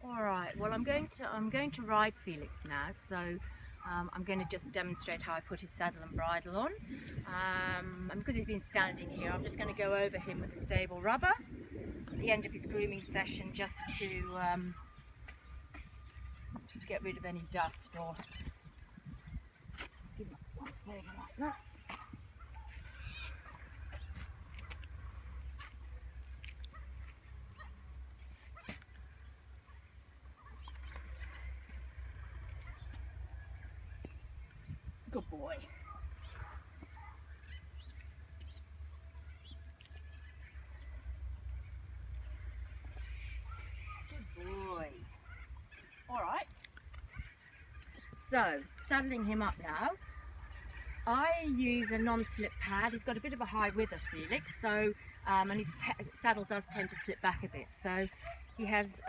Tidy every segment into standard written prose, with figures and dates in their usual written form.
All right. Well, I'm going to ride Felix now, so I'm going to just demonstrate how I put his saddle and bridle on. And because he's been standing here, I'm just going to go over him with the stable rubber at the end of his grooming session, just to get rid of any dust or give him a once over like that. Good boy. Good boy. All right. So, saddling him up now. I use a non-slip pad. He's got a bit of a high wither, Felix, so and his saddle does tend to slip back a bit. So he has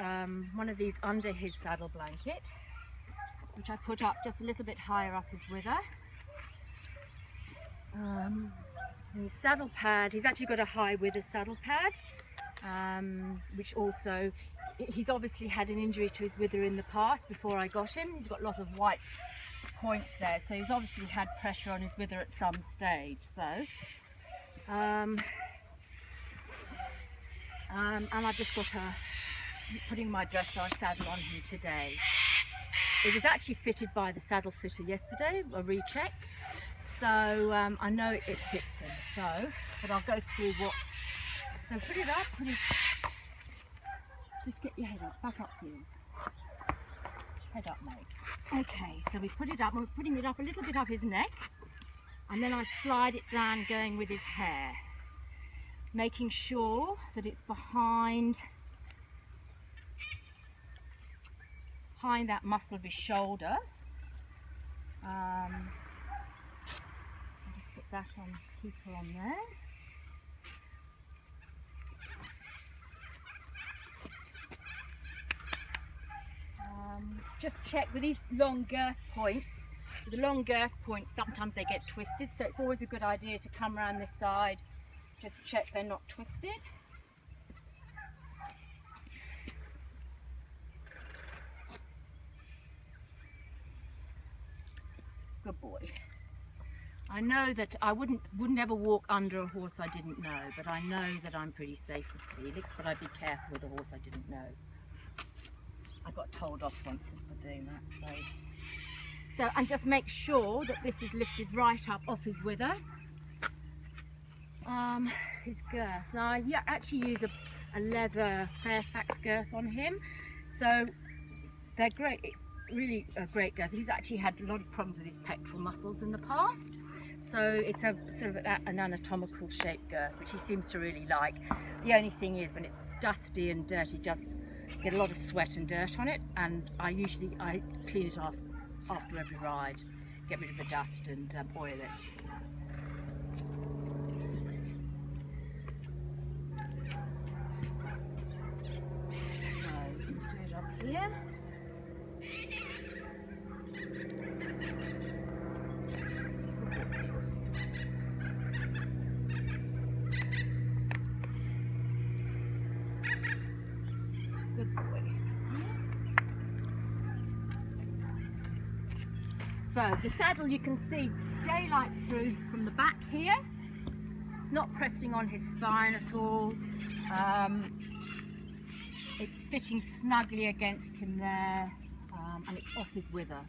one of these under his saddle blanket, which I put up just a little bit higher up his wither. His saddle pad, he's actually got a high wither saddle pad, which also, he's obviously had an injury to his wither in the past before I got him. He's got a lot of white points there, so he's obviously had pressure on his wither at some stage. So, and I've just got her putting my dressage saddle on him today. It was actually fitted by the saddle fitter yesterday, a recheck, so I know it fits him. So, but I'll go through what. So put it up, just get your head up, back up, please. Head up, mate. Okay, so we put it up, we're putting it up a little bit up his neck, and then I slide it down going with his hair, making sure that it's behind that muscle of his shoulder. I'll just put that on, keep her on there. Just check with these long girth points. With the long girth points, sometimes they get twisted, so it's always a good idea to come around this side, just check they're not twisted. Good boy. I know that I wouldn't ever walk under a horse I didn't know, but I know that I'm pretty safe with Felix, but I'd be careful with a horse I didn't know. I got told off once for doing that. So, and just make sure that this is lifted right up off his wither. His girth. Now I actually use a leather Fairfax girth on him. So they're great, really a great girth. He's actually had a lot of problems with his pectoral muscles in the past. So it's a sort of an anatomical shaped girth, which he seems to really like. The only thing is when it's dusty and dirty, just get a lot of sweat and dirt on it, and I clean it off after every ride, get rid of the dust and oil it. So just do it up here. Good boy. So the saddle, you can see daylight through from the back here. It's not pressing on his spine at all. It's fitting snugly against him there, and it's off his wither.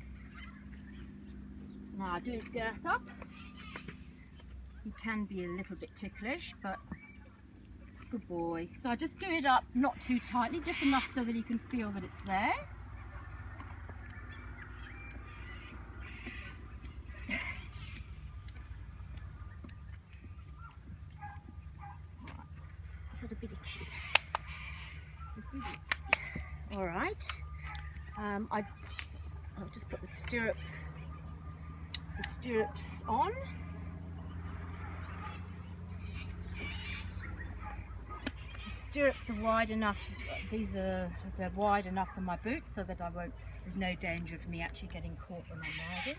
Now I'll do his girth up. He can be a little bit ticklish, but good boy. So I just do it up, not too tightly, just enough so that you can feel that it's there. Sort of bit itchy. All right. I'll just put the stirrups on. Stirrups are wide enough, they're wide enough for my boots so that there's no danger of me actually getting caught when I'm riding.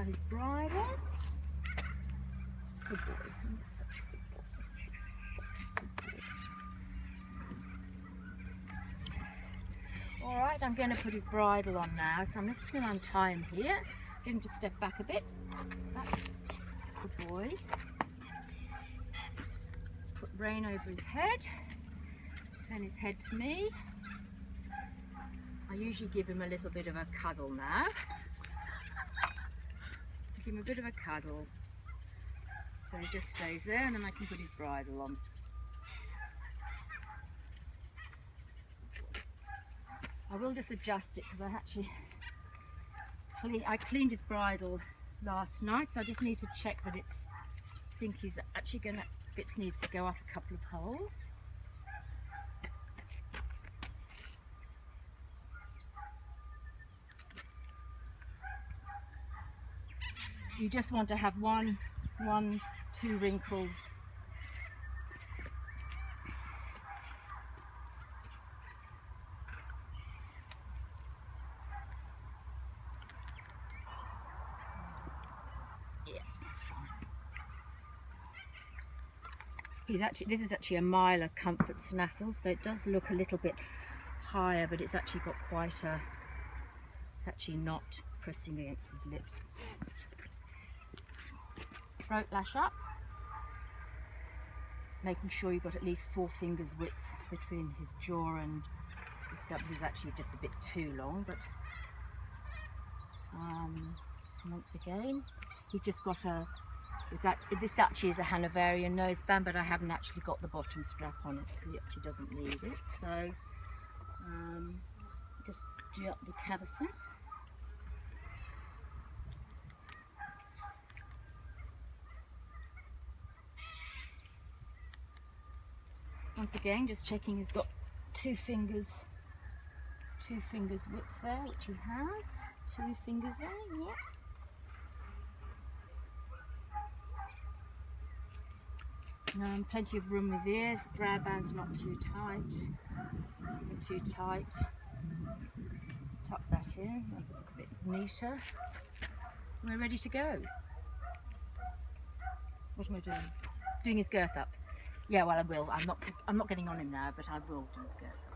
his bridle. Good boy. He's such a good boy. Alright, I'm going to put his bridle on now, so I'm just going to untie him here. Get him to step back a bit. Back. Good boy. Put rein over his head. Turn his head to me. I usually give him a little bit of a cuddle now. Give him a bit of a cuddle. So he just stays there, and then I can put his bridle on. I will just adjust it because I cleaned his bridle last night, so I just need to check that it's, I think he's actually going to, bits needs to go up a couple of holes. You just want to have two wrinkles. Yeah, that's fine. This is actually a Myla Comfort Snaffle, so it does look a little bit higher, but it's actually got quite a, it's actually not pressing against his lips. Throat lash up, making sure you've got at least 4 fingers width between his jaw and the strap. This is actually just a bit too long, but once again, he's just got this actually is a Hanoverian noseband, but I haven't actually got the bottom strap on it. He actually doesn't need it, so just do up the cavesson. Once again, just checking he's got 2 fingers width there, which he has. 2 fingers there, yeah. Plenty of room with his ears. The brow band's not too tight. This isn't too tight. Tuck that in, make it look a bit neater. We're ready to go. What am I doing? Doing his girth up. Yeah, well I will. I'm not getting on him now, but I will do his girth.